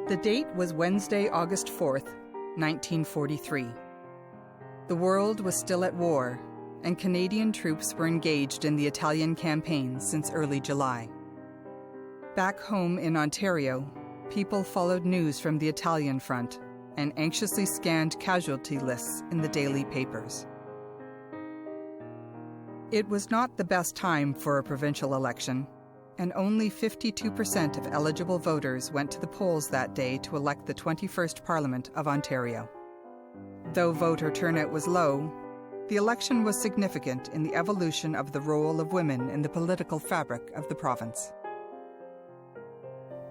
The date was Wednesday, August 4th, 1943. The world was still at war, and Canadian troops were engaged in the Italian campaign since early July. Back home in Ontario, people followed news from the Italian front and anxiously scanned casualty lists in the daily papers. It was not the best time for a provincial election, and only 52% of eligible voters went to the polls that day to elect the 21st Parliament of Ontario. Though voter turnout was low, the election was significant in the evolution of the role of women in the political fabric of the province.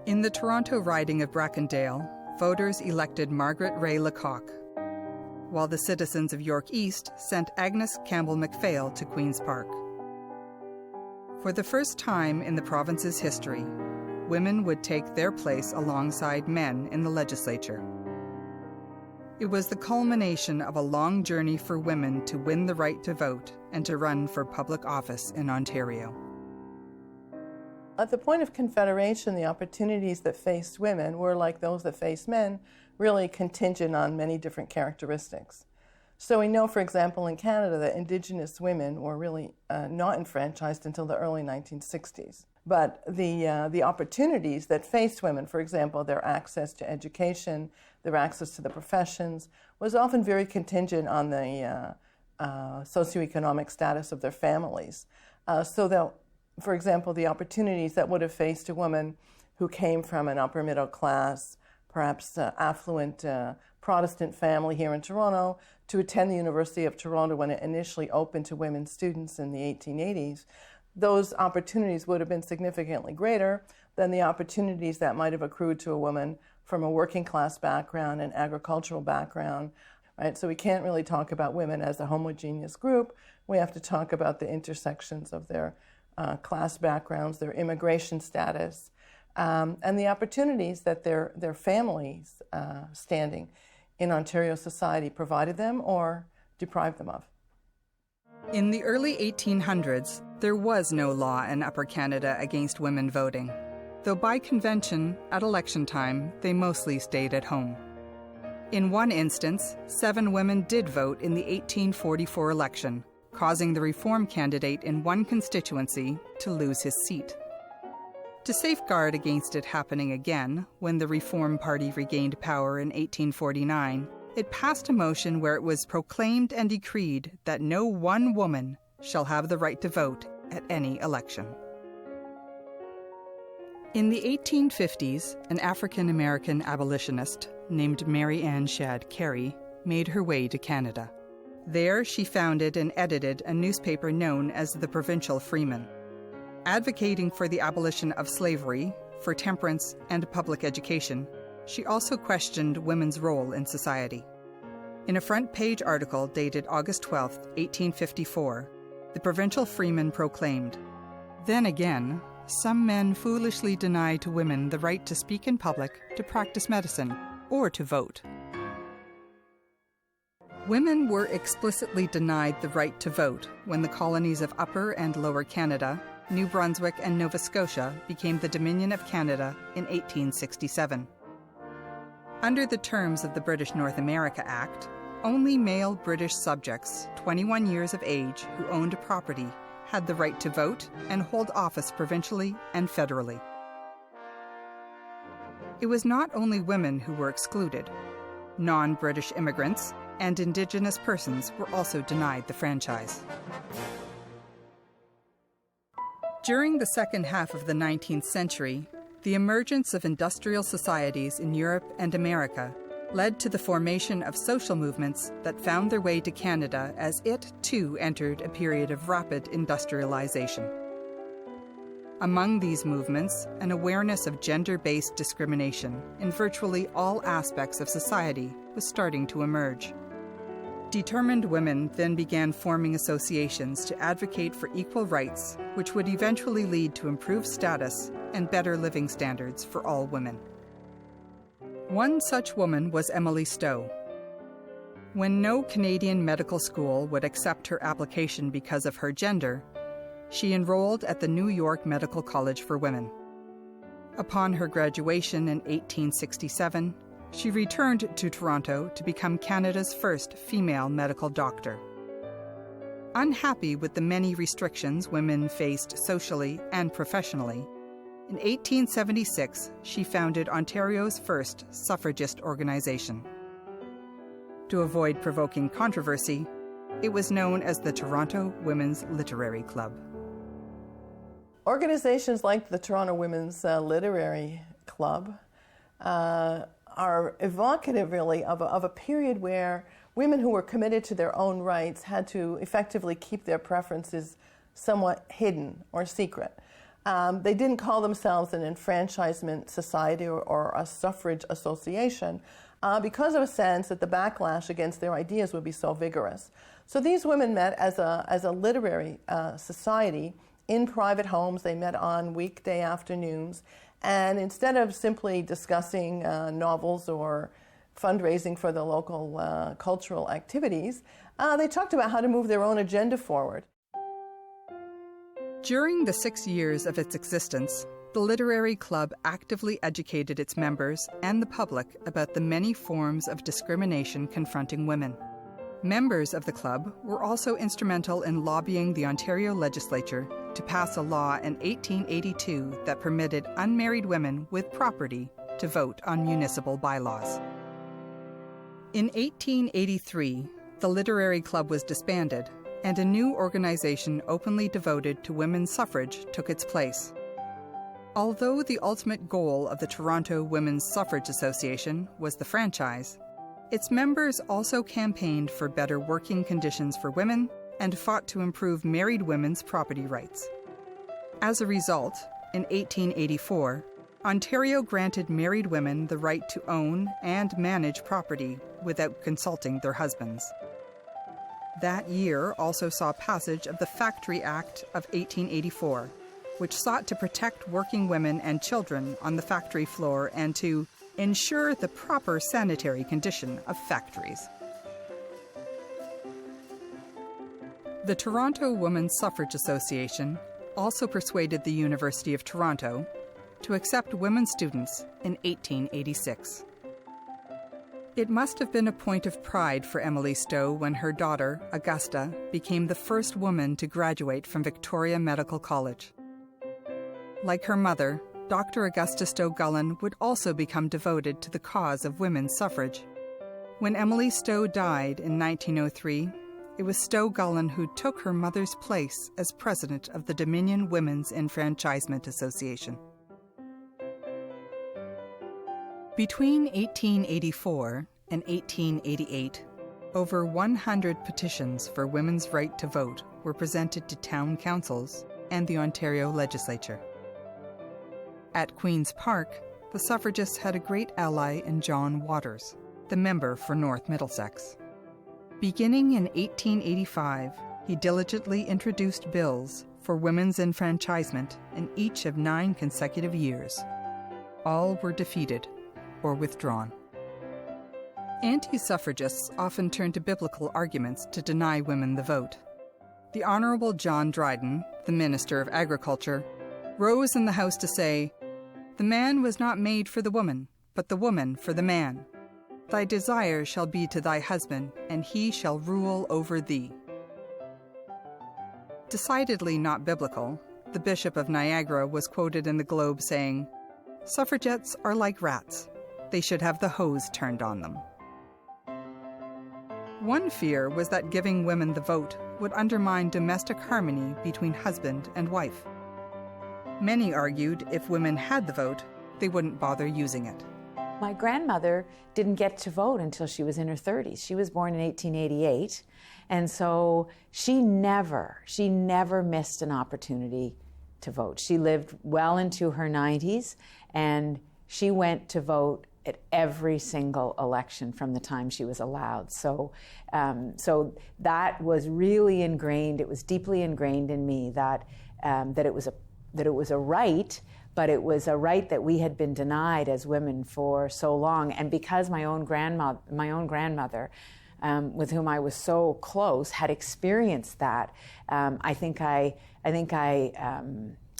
In the Toronto riding of Brackendale, voters elected Margaret Ray Lecoq, while the citizens of York East sent Agnes Campbell MacPhail to Queen's Park. For the first time in the province's history, women would take their place alongside men in the legislature. It was the culmination of a long journey for women to win the right to vote and to run for public office in Ontario. At the point of Confederation, the opportunities that faced women were, like those that faced men, really contingent on many different characteristics. So we know, for example, in Canada that Indigenous women were really not enfranchised until the early 1960s. But the opportunities that faced women, for example, their access to education, their access to the professions, was often very contingent on the socioeconomic status of their families. So that, for example, the opportunities that would have faced a woman who came from an upper middle class, perhaps affluent Protestant family here in Toronto, to attend the University of Toronto when it initially opened to women students in the 1880s, those opportunities would have been significantly greater than the opportunities that might have accrued to a woman from a working class background and agricultural background. Right? So we can't really talk about women as a homogeneous group. We have to talk about the intersections of their class backgrounds, their immigration status, and the opportunities that their families standing in Ontario society provided them or deprived them of. In the early 1800s, there was no law in Upper Canada against women voting, though by convention, at election time, they mostly stayed at home. In one instance, 7 women did vote in the 1844 election, causing the Reform candidate in one constituency to lose his seat. To safeguard against it happening again, when the Reform Party regained power in 1849, it passed a motion where it was proclaimed and decreed that no one woman shall have the right to vote at any election. In the 1850s, an African-American abolitionist named Mary Ann Shadd Cary made her way to Canada. There, she founded and edited a newspaper known as the Provincial Freeman. Advocating for the abolition of slavery, for temperance and public education, she also questioned women's role in society. In a front-page article dated August 12, 1854, the Provincial Freeman proclaimed, "Then again, some men foolishly deny to women the right to speak in public, to practice medicine, or to vote." Women were explicitly denied the right to vote when the colonies of Upper and Lower Canada, New Brunswick and Nova Scotia became the Dominion of Canada in 1867. Under the terms of the British North America Act, only male British subjects 21 years of age who owned property had the right to vote and hold office provincially and federally. It was not only women who were excluded. Non-British immigrants and Indigenous persons were also denied the franchise. During the second half of the 19th century, the emergence of industrial societies in Europe and America led to the formation of social movements that found their way to Canada as it, too, entered a period of rapid industrialization. Among these movements, an awareness of gender-based discrimination in virtually all aspects of society was starting to emerge. Determined women then began forming associations to advocate for equal rights, which would eventually lead to improved status and better living standards for all women. One such woman was Emily Stowe. When no Canadian medical school would accept her application because of her gender, she enrolled at the New York Medical College for Women. Upon her graduation in 1867, she returned to Toronto to become Canada's first female medical doctor. Unhappy with the many restrictions women faced socially and professionally, in 1876 she founded Ontario's first suffragist organization. To avoid provoking controversy, it was known as the Toronto Women's Literary Club. Organizations like the Toronto Women's Literary Club are evocative, really, of a period where women who were committed to their own rights had to effectively keep their preferences somewhat hidden or secret. They didn't call themselves an enfranchisement society or a suffrage association because of a sense that the backlash against their ideas would be so vigorous. So these women met as a literary society in private homes. They met on weekday afternoons, and instead of simply discussing novels or fundraising for the local cultural activities, they talked about how to move their own agenda forward. During the 6 years of its existence, the Literary Club actively educated its members and the public about the many forms of discrimination confronting women. Members of the club were also instrumental in lobbying the Ontario legislature to pass a law in 1882 that permitted unmarried women with property to vote on municipal bylaws. In 1883, the Literary Club was disbanded, and a new organization openly devoted to women's suffrage took its place. Although the ultimate goal of the Toronto Women's Suffrage Association was the franchise, its members also campaigned for better working conditions for women and fought to improve married women's property rights. As a result, in 1884, Ontario granted married women the right to own and manage property without consulting their husbands. That year also saw passage of the Factory Act of 1884, which sought to protect working women and children on the factory floor and to ensure the proper sanitary condition of factories. The Toronto Women's Suffrage Association also persuaded the University of Toronto to accept women students in 1886. It must have been a point of pride for Emily Stowe when her daughter, Augusta, became the first woman to graduate from Victoria Medical College. Like her mother, Dr. Augusta Stowe Gullen would also become devoted to the cause of women's suffrage. When Emily Stowe died in 1903, it was Stowe Gullen who took her mother's place as president of the Dominion Women's Enfranchisement Association. Between 1884 and 1888, over 100 petitions for women's right to vote were presented to town councils and the Ontario legislature. At Queen's Park, the suffragists had a great ally in John Waters, the member for North Middlesex. Beginning in 1885, he diligently introduced bills for women's enfranchisement in each of 9 consecutive years. All were defeated or withdrawn. Anti-suffragists often turned to biblical arguments to deny women the vote. The Honourable John Dryden, the Minister of Agriculture, rose in the House to say, "The man was not made for the woman, but the woman for the man. Thy desire shall be to thy husband, and he shall rule over thee." Decidedly not biblical, the Bishop of Niagara was quoted in the Globe saying, "Suffragettes are like rats. They should have the hose turned on them." One fear was that giving women the vote would undermine domestic harmony between husband and wife. Many argued if women had the vote, they wouldn't bother using it. My grandmother didn't get to vote until she was in her 30s. She was born in 1888, and so she never missed an opportunity to vote. She lived well into her 90s, and she went to vote at every single election from the time she was allowed. So that was really ingrained. It was deeply ingrained in me that it was a right, but it was a right that we had been denied as women for so long. And because my own grandmother, with whom I was so close, had experienced that, I think I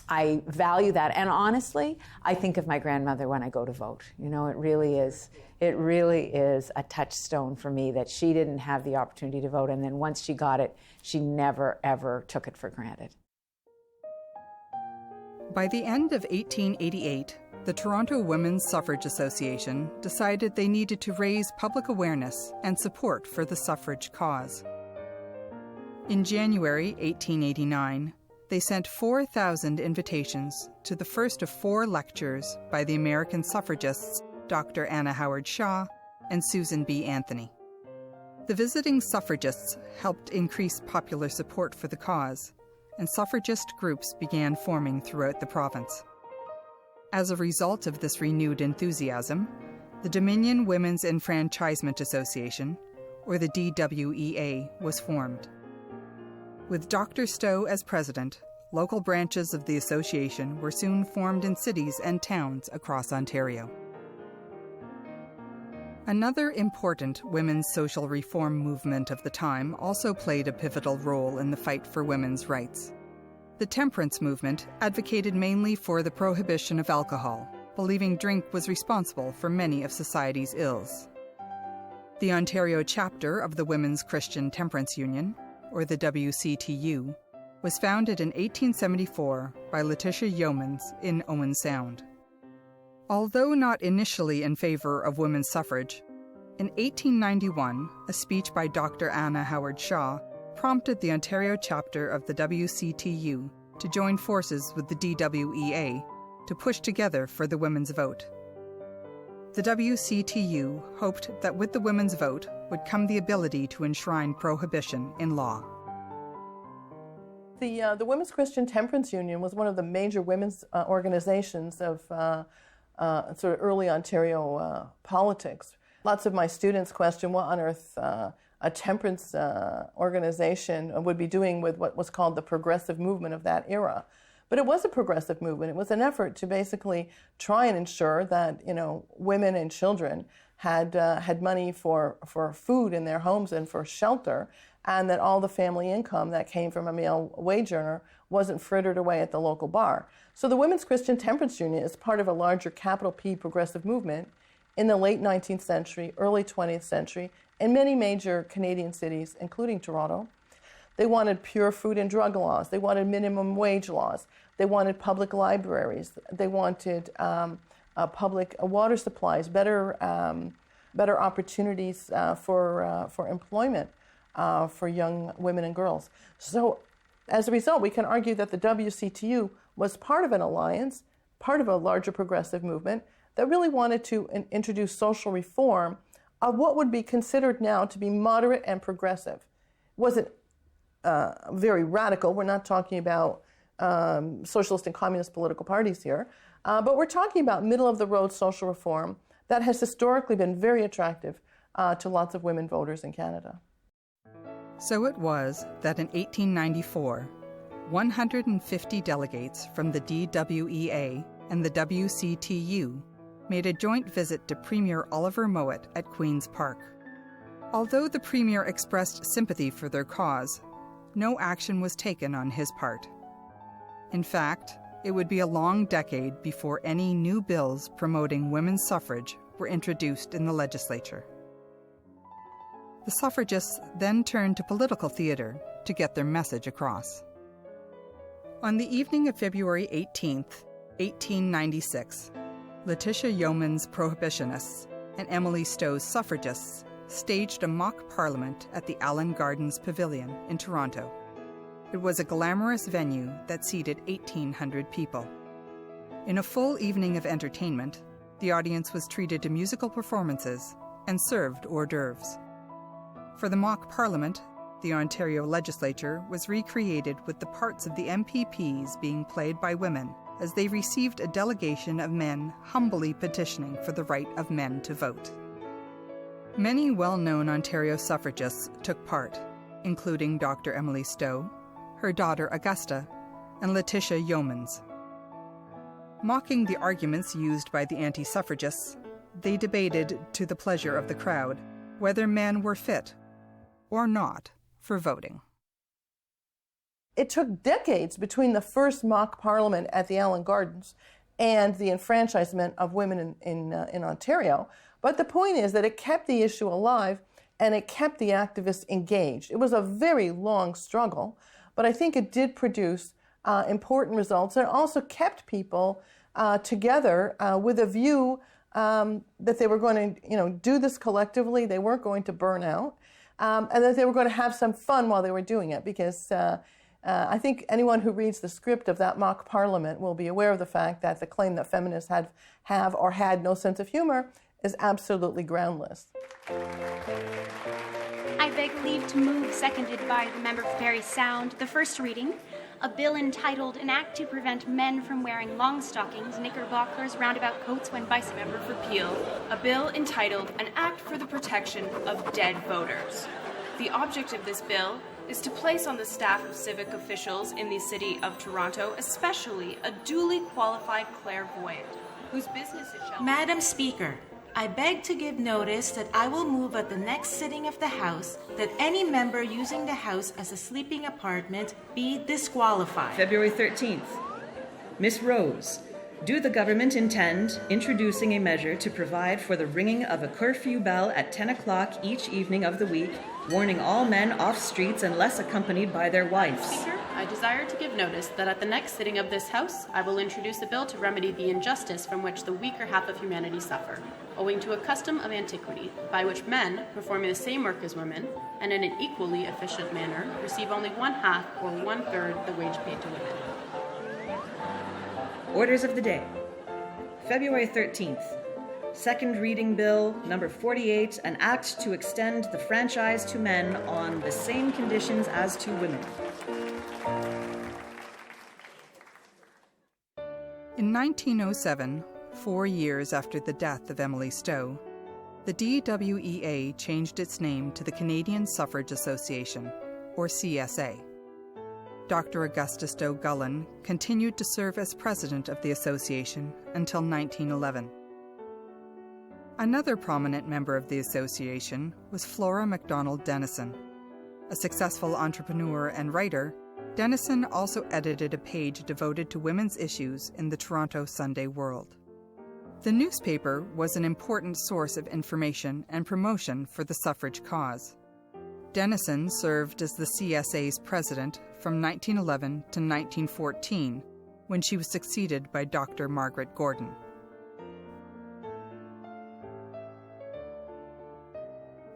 I value that. And honestly, I think of my grandmother when I go to vote. You know, it really is a touchstone for me that she didn't have the opportunity to vote. And then once she got it, she never, ever took it for granted. By the end of 1888, the Toronto Women's Suffrage Association decided they needed to raise public awareness and support for the suffrage cause. In January 1889, they sent 4,000 invitations to the first of 4 lectures by the American suffragists Dr. Anna Howard Shaw and Susan B. Anthony. The visiting suffragists helped increase popular support for the cause, and suffragist groups began forming throughout the province. As a result of this renewed enthusiasm, the Dominion Women's Enfranchisement Association, or the DWEA, was formed. With Dr. Stowe as president, local branches of the association were soon formed in cities and towns across Ontario. Another important women's social reform movement of the time also played a pivotal role in the fight for women's rights. The temperance movement advocated mainly for the prohibition of alcohol, believing drink was responsible for many of society's ills. The Ontario chapter of the Women's Christian Temperance Union, or the WCTU, was founded in 1874 by Letitia Yeomans in Owen Sound. Although not initially in favor of women's suffrage, in 1891, a speech by Dr. Anna Howard Shaw prompted the Ontario chapter of the WCTU to join forces with the DWEA to push together for the women's vote. The WCTU hoped that with the women's vote would come the ability to enshrine prohibition in law. The Women's Christian Temperance Union was one of the major women's organizations of sort of early Ontario politics. Lots of my students question what on earth a temperance organization would be doing with what was called the progressive movement of that era. But it was a progressive movement. It was an effort to basically try and ensure that, you know, women and children had money for food in their homes and for shelter, and that all the family income that came from a male wage earner wasn't frittered away at the local bar. So the Women's Christian Temperance Union is part of a larger capital P progressive movement in the late 19th century, early 20th century, in many major Canadian cities, including Toronto. They wanted pure food and drug laws. They wanted minimum wage laws. They wanted public libraries. They wanted public water supplies, better opportunities for employment for young women and girls. So as a result, we can argue that the WCTU was part of an alliance, part of a larger progressive movement that really wanted to introduce social reform of what would be considered now to be moderate and progressive. It wasn't very radical. We're not talking about socialist and communist political parties here, but we're talking about middle-of-the-road social reform that has historically been very attractive to lots of women voters in Canada. So it was that in 1894, 150 delegates from the DWEA and the WCTU made a joint visit to Premier Oliver Mowat at Queen's Park. Although the Premier expressed sympathy for their cause, no action was taken on his part. In fact, it would be a long decade before any new bills promoting women's suffrage were introduced in the legislature. The suffragists then turned to political theater to get their message across. On the evening of February 18th, 1896, Letitia Yeomans' prohibitionists and Emily Stowe's suffragists staged a mock parliament at the Allen Gardens Pavilion in Toronto. It was a glamorous venue that seated 1,800 people. In a full evening of entertainment, the audience was treated to musical performances and served hors d'oeuvres. For the mock parliament, the Ontario legislature was recreated with the parts of the MPPs being played by women as they received a delegation of men humbly petitioning for the right of men to vote. Many well-known Ontario suffragists took part, including Dr. Emily Stowe, her daughter Augusta, and Letitia Yeomans. Mocking the arguments used by the anti-suffragists, they debated, to the pleasure of the crowd, whether men were fit or not for voting. it took decades between the first mock parliament at the Allen Gardens and the enfranchisement of women in Ontario. But the point is that it kept the issue alive and it kept the activists engaged. It was a very long struggle, but I think it did produce important results, and it also kept people together with a view that they were going to, do this collectively. They weren't going to burn out, and that they were going to have some fun while they were doing it. Because I think anyone who reads the script of that mock parliament will be aware of the fact that the claim that feminists have or had no sense of humor is absolutely groundless. I beg leave to move, seconded by the member for Parry Sound, the first reading, a bill entitled An Act to Prevent Men from Wearing Long Stockings, Knickerbockers, Roundabout Coats when Vice Member for Peel, a bill entitled An Act for the Protection of Dead Voters. The object of this bill is to place on the staff of civic officials in the City of Toronto, especially a duly qualified clairvoyant, whose business it shall... Madam Speaker, I beg to give notice that I will move at the next sitting of the House that any member using the House as a sleeping apartment be disqualified. February 13th. Miss Rose, do the government intend introducing a measure to provide for the ringing of a curfew bell at 10 o'clock each evening of the week, warning all men off streets unless accompanied by their wives? Speaker, I desire to give notice that at the next sitting of this House, I will introduce a bill to remedy the injustice from which the weaker half of humanity suffer, owing to a custom of antiquity, by which men, performing the same work as women, and in an equally efficient manner, receive only 1/2 or 1/3 the wage paid to women. Orders of the day. February 13th. Second reading bill number 48, an act to extend the franchise to men on the same conditions as to women. In 1907, 4 years after the death of Emily Stowe, the DWEA changed its name to the Canadian Suffrage Association, or CSA. Dr. Augusta Stowe Gullen continued to serve as president of the association until 1911. Another prominent member of the association was Flora MacDonald Dennison. A successful entrepreneur and writer, Dennison also edited a page devoted to women's issues in the Toronto Sunday World. The newspaper was an important source of information and promotion for the suffrage cause. Dennison served as the CSA's president from 1911 to 1914, when she was succeeded by Dr. Margaret Gordon.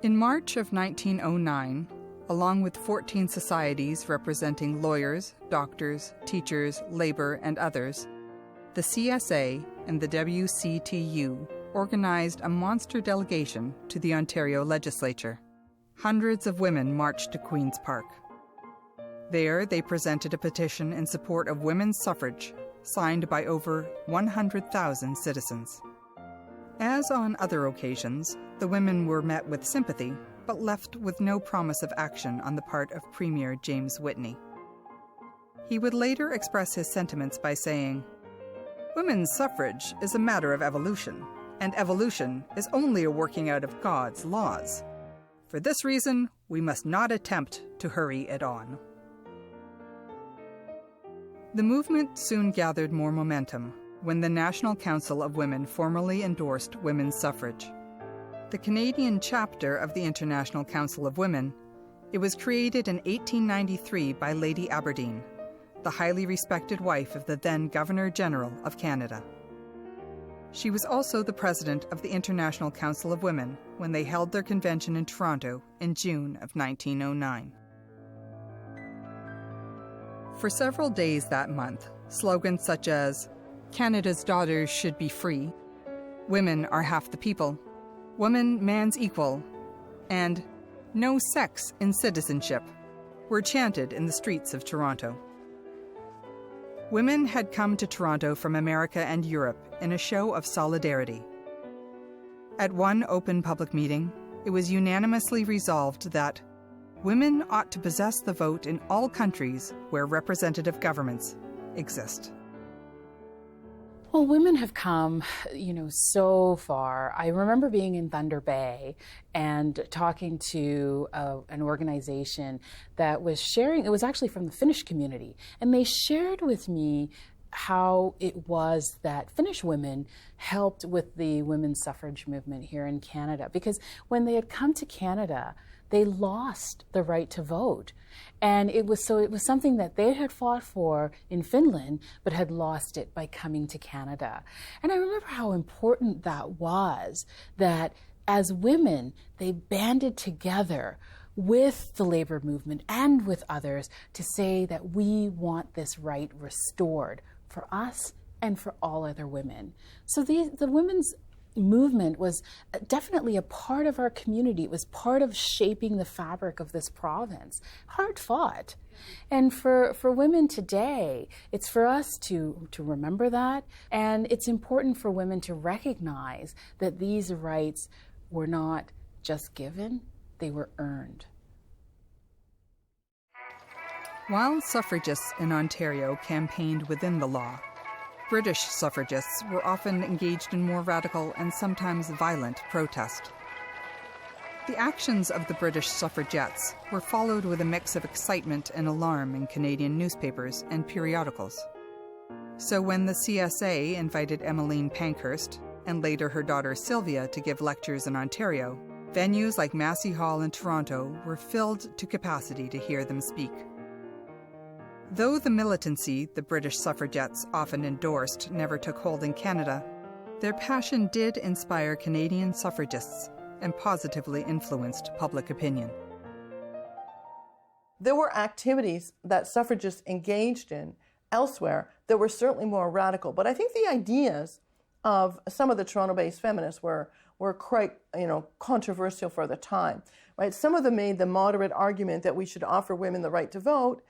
In March of 1909, along with 14 societies representing lawyers, doctors, teachers, labor, and others, the CSA and the WCTU organized a monster delegation to the Ontario legislature. Hundreds of women marched to Queen's Park. There, they presented a petition in support of women's suffrage, signed by over 100,000 citizens. As on other occasions, the women were met with sympathy, but left with no promise of action on the part of Premier James Whitney. He would later express his sentiments by saying, "Women's suffrage is a matter of evolution, and evolution is only a working out of God's laws. For this reason, we must not attempt to hurry it on." The movement soon gathered more momentum when the National Council of Women formally endorsed women's suffrage. The Canadian chapter of the International Council of Women, it was created in 1893 by Lady Aberdeen, the highly respected wife of the then Governor-General of Canada. She was also the president of the International Council of Women when they held their convention in Toronto in June of 1909. For several days that month, slogans such as, "Canada's daughters should be free," "Women are half the people," "Woman, man's equal," and "No sex in citizenship" were chanted in the streets of Toronto. Women had come to Toronto from America and Europe in a show of solidarity. At one open public meeting, it was unanimously resolved that women ought to possess the vote in all countries where representative governments exist. Well, women have come, so far. I remember being in Thunder Bay and talking to an organization that was sharing, it was actually from the Finnish community, and they shared with me how it was that Finnish women helped with the women's suffrage movement here in Canada. Because when they had come to Canada, they lost the right to vote. And it was something that they had fought for in Finland, but had lost it by coming to Canada. And I remember how important that was, that as women, they banded together with the labor movement and with others to say that we want this right restored for us and for all other women. So the women's movement was definitely a part of our community. It was part of shaping the fabric of this province. Hard fought. And for women today, it's for us to remember that. And it's important for women to recognize that these rights were not just given, they were earned. While suffragists in Ontario campaigned within the law, British suffragists were often engaged in more radical and sometimes violent protest. The actions of the British suffragettes were followed with a mix of excitement and alarm in Canadian newspapers and periodicals. So when the CSA invited Emmeline Pankhurst, and later her daughter Sylvia, to give lectures in Ontario, venues like Massey Hall in Toronto were filled to capacity to hear them speak. Though the militancy the British suffragettes often endorsed never took hold in Canada, their passion did inspire Canadian suffragists and positively influenced public opinion. There were activities that suffragists engaged in elsewhere that were certainly more radical, but I think the ideas of some of the Toronto-based feminists were quite, controversial for the time, right? Some of them made the moderate argument that we should offer women the right to vote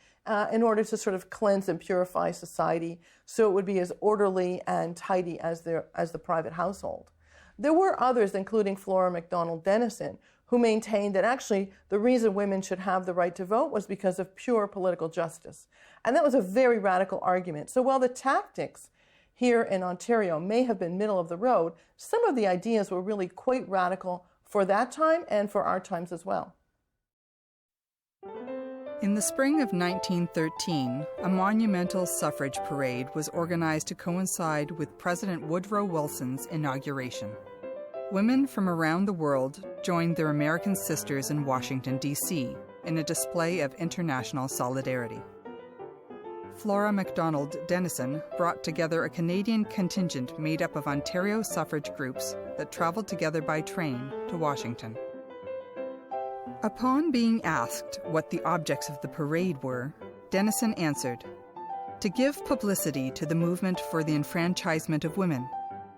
in order to sort of cleanse and purify society so it would be as orderly and tidy as the private household. There were others, including Flora MacDonald Dennison, who maintained that actually the reason women should have the right to vote was because of pure political justice. And that was a very radical argument. So while the tactics here in Ontario may have been middle of the road, some of the ideas were really quite radical for that time and for our times as well. In the spring of 1913, a monumental suffrage parade was organized to coincide with President Woodrow Wilson's inauguration. Women from around the world joined their American sisters in Washington, D.C., in a display of international solidarity. Flora MacDonald Dennison brought together a Canadian contingent made up of Ontario suffrage groups that traveled together by train to Washington. Upon being asked what the objects of the parade were, Dennison answered, "To give publicity to the movement for the enfranchisement of women,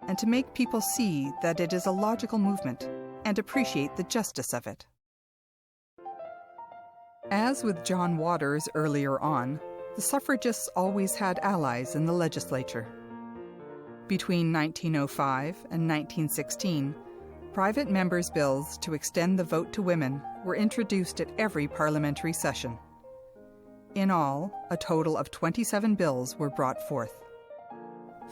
and to make people see that it is a logical movement and appreciate the justice of it." As with John Waters earlier on, the suffragists always had allies in the legislature. Between 1905 and 1916, private members' bills to extend the vote to women were introduced at every parliamentary session. In all, a total of 27 bills were brought forth.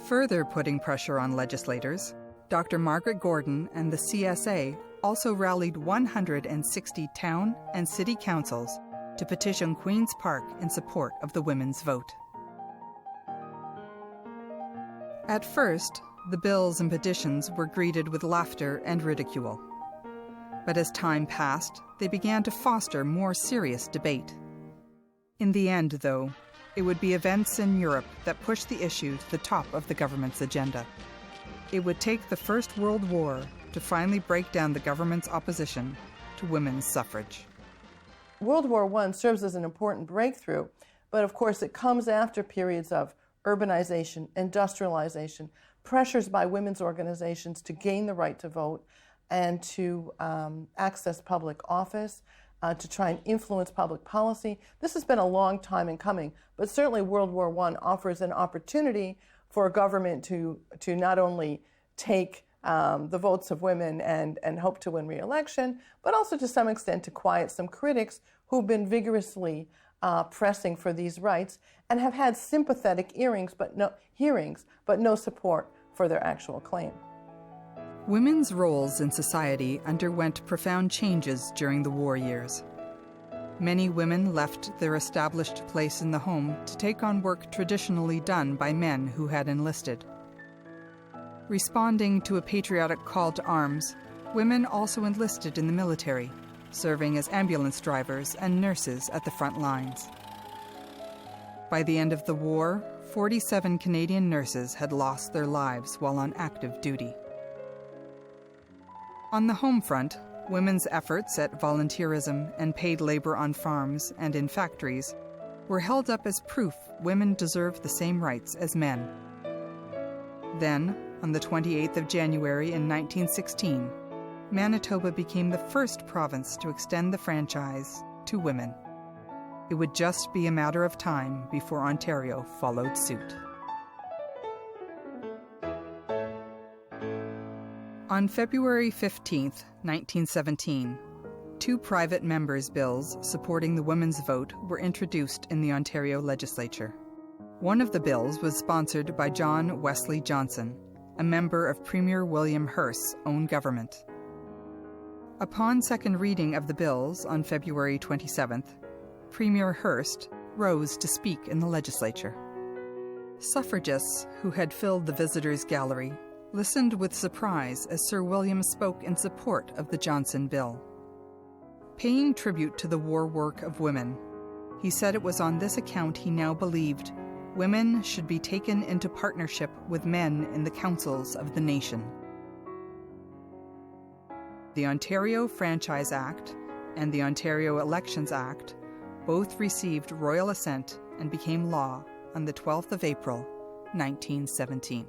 Further putting pressure on legislators, Dr. Margaret Gordon and the CSA also rallied 160 town and city councils to petition Queen's Park in support of the women's vote. At first, the bills and petitions were greeted with laughter and ridicule. But as time passed, they began to foster more serious debate. In the end, though, it would be events in Europe that pushed the issue to the top of the government's agenda. It would take the First World War to finally break down the government's opposition to women's suffrage. World War I serves as an important breakthrough, but of course it comes after periods of urbanization, industrialization, pressures by women's organizations to gain the right to vote and to access public office, to try and influence public policy. This has been a long time in coming, but certainly World War I offers an opportunity for a government to not only take the votes of women and hope to win re-election, but also to some extent to quiet some critics who've been vigorously pressing for these rights, and have had sympathetic hearings, but no support for their actual claim. Women's roles in society underwent profound changes during the war years. Many women left their established place in the home to take on work traditionally done by men who had enlisted. Responding to a patriotic call to arms, women also enlisted in the military, serving as ambulance drivers and nurses at the front lines. By the end of the war, 47 Canadian nurses had lost their lives while on active duty. On the home front, women's efforts at volunteerism and paid labor on farms and in factories were held up as proof women deserved the same rights as men. Then, on the 28th of January in 1916, Manitoba became the first province to extend the franchise to women. It would just be a matter of time before Ontario followed suit. On February 15, 1917, two private members' bills supporting the women's vote were introduced in the Ontario legislature. One of the bills was sponsored by John Wesley Johnson, a member of Premier William Hearst's own government. Upon second reading of the bills on February 27th, Premier Hearst rose to speak in the legislature. Suffragists who had filled the visitors' gallery listened with surprise as Sir William spoke in support of the Johnson Bill. Paying tribute to the war work of women, he said it was on this account he now believed women should be taken into partnership with men in the councils of the nation. The Ontario Franchise Act and the Ontario Elections Act both received royal assent and became law on the 12th of April, 1917.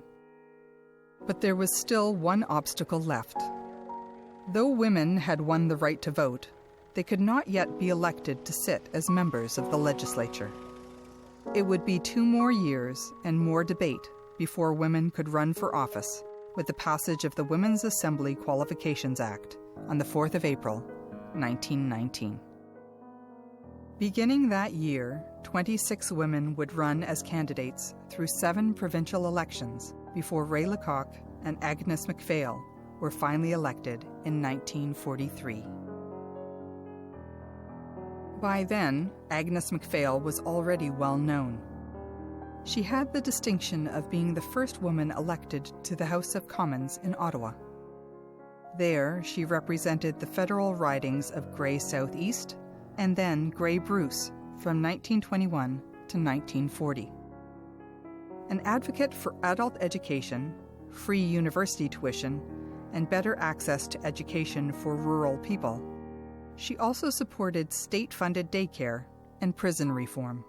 But there was still one obstacle left. Though women had won the right to vote, they could not yet be elected to sit as members of the legislature. It would be 2 more years and more debate before women could run for office with the passage of the Women's Assembly Qualifications Act on the 4th of April, 1919. Beginning that year, 26 women would run as candidates through 7 provincial elections before Ray Lecoq and Agnes MacPhail were finally elected in 1943. By then, Agnes MacPhail was already well known. She had the distinction of being the first woman elected to the House of Commons in Ottawa. There, she represented the federal ridings of Grey South East and then Grey Bruce from 1921 to 1940. An advocate for adult education, free university tuition, and better access to education for rural people, she also supported state-funded daycare and prison reform.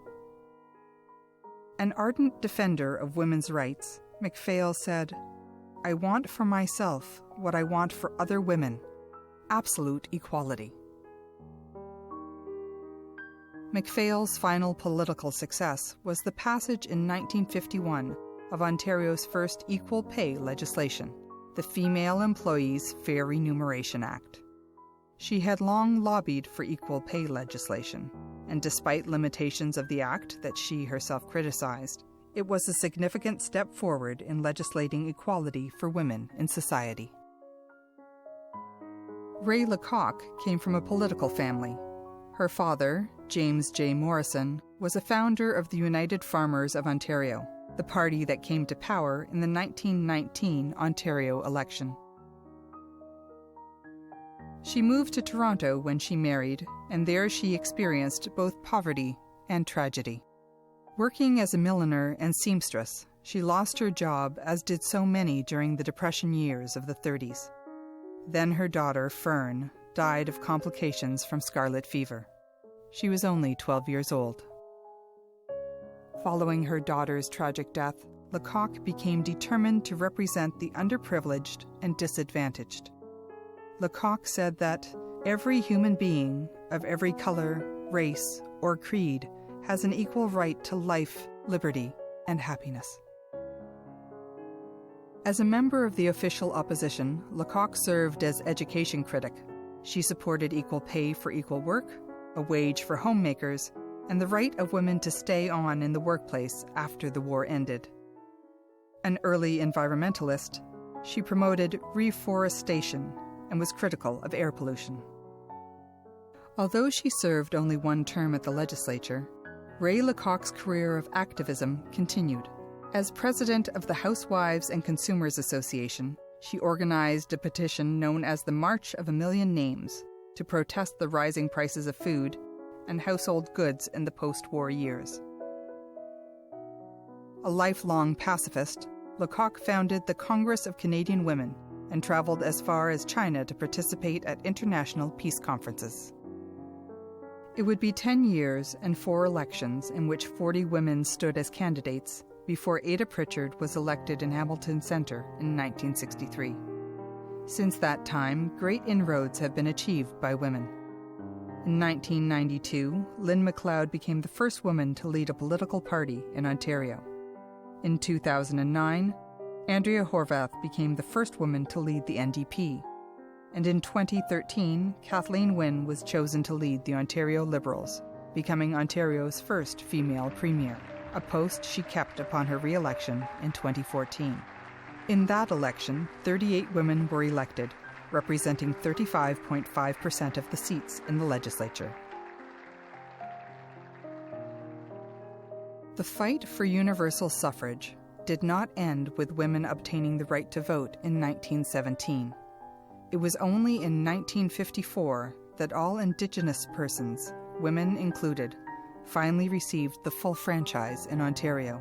An ardent defender of women's rights, MacPhail said, "I want for myself what I want for other women, absolute equality." MacPhail's final political success was the passage in 1951 of Ontario's first equal pay legislation, the Female Employees Fair Remuneration Act. She had long lobbied for equal pay legislation, and despite limitations of the act that she herself criticized, it was a significant step forward in legislating equality for women in society. Ray Lecoq came from a political family. Her father, James J. Morrison, was a founder of the United Farmers of Ontario, the party that came to power in the 1919 Ontario election. She moved to Toronto when she married, and there she experienced both poverty and tragedy. Working as a milliner and seamstress, she lost her job, as did so many during the Depression years of the 30s. Then her daughter, Fern, died of complications from scarlet fever. She was only 12 years old. Following her daughter's tragic death, Lecoq became determined to represent the underprivileged and disadvantaged. Lecoq said that every human being of every color, race, or creed has an equal right to life, liberty, and happiness. As a member of the official opposition, Lecoq served as education critic. She supported equal pay for equal work, a wage for homemakers, and the right of women to stay on in the workplace after the war ended. An early environmentalist, she promoted reforestation and was critical of air pollution. Although she served only one term at the legislature, Ray LaCocque's career of activism continued. As president of the Housewives and Consumers Association, she organized a petition known as the March of a Million Names to protest the rising prices of food and household goods in the post-war years. A lifelong pacifist, LaCocque founded the Congress of Canadian Women and traveled as far as China to participate at international peace conferences. It would be 10 years and 4 elections in which 40 women stood as candidates before Ada Pritchard was elected in Hamilton Centre in 1963. Since that time, great inroads have been achieved by women. In 1992, Lynn McLeod became the first woman to lead a political party in Ontario. In 2009, Andrea Horwath became the first woman to lead the NDP. And in 2013, Kathleen Wynne was chosen to lead the Ontario Liberals, becoming Ontario's first female premier, a post she kept upon her re-election in 2014. In that election, 38 women were elected, representing 35.5% of the seats in the legislature. The fight for universal suffrage did not end with women obtaining the right to vote in 1917. It was only in 1954 that all Indigenous persons, women included, finally received the full franchise in Ontario.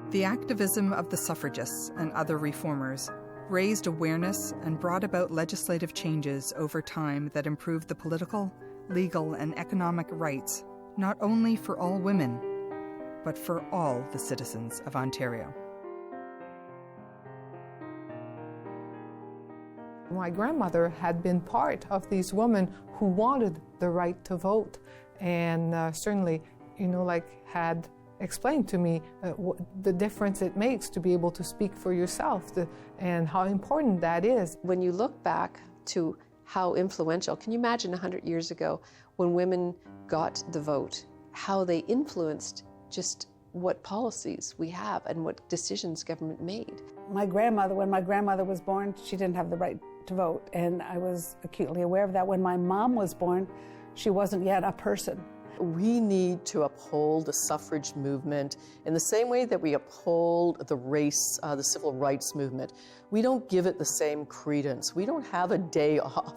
The activism of the suffragists and other reformers raised awareness and brought about legislative changes over time that improved the political, legal, and economic rights, not only for all women, but for all the citizens of Ontario. My grandmother had been part of these women who wanted the right to vote, and certainly, had explained to me the difference it makes to be able to speak for yourself, and how important that is. When you look back to how influential, can you imagine 100 years ago when women got the vote, how they influenced just what policies we have and what decisions government made? When my grandmother was born, she didn't have the right to vote, and I was acutely aware of that. When my mom was born, she wasn't yet a person. We need to uphold the suffrage movement in the same way that we uphold the civil rights movement. We don't give it the same credence. We don't have a day off,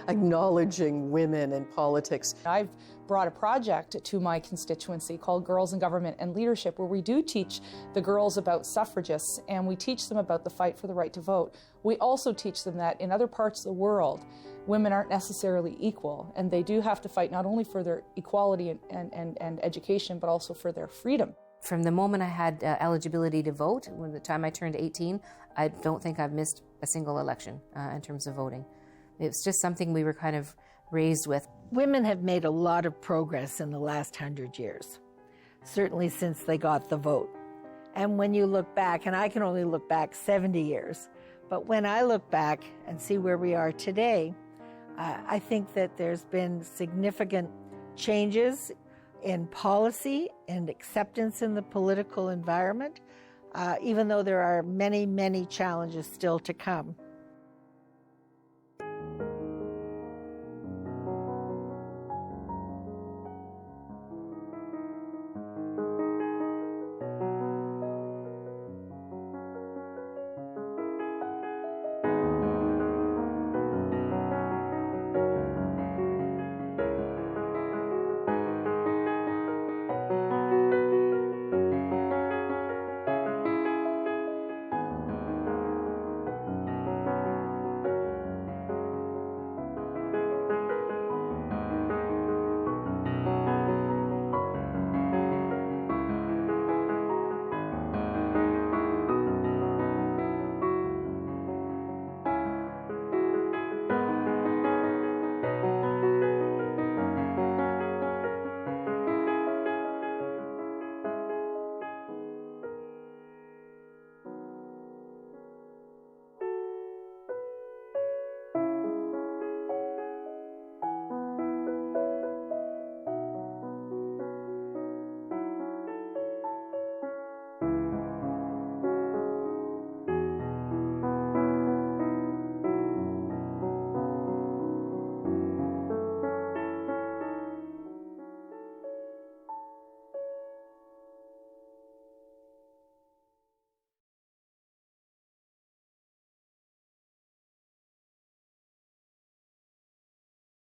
acknowledging women in politics. I've brought a project to my constituency called Girls in Government and Leadership, where we do teach the girls about suffragists, and we teach them about the fight for the right to vote. We also teach them that in other parts of the world, women aren't necessarily equal, and they do have to fight not only for their equality and education, but also for their freedom. From the moment I had eligibility to vote, when the time I turned 18, I don't think I've missed a single election in terms of voting. It's just something we were kind of raised with. Women have made a lot of progress in the last 100 years, certainly since they got the vote. And when you look back, and I can only look back 70 years, but when I look back and see where we are today, I think that there's been significant changes in policy and acceptance in the political environment, even though there are many, many challenges still to come.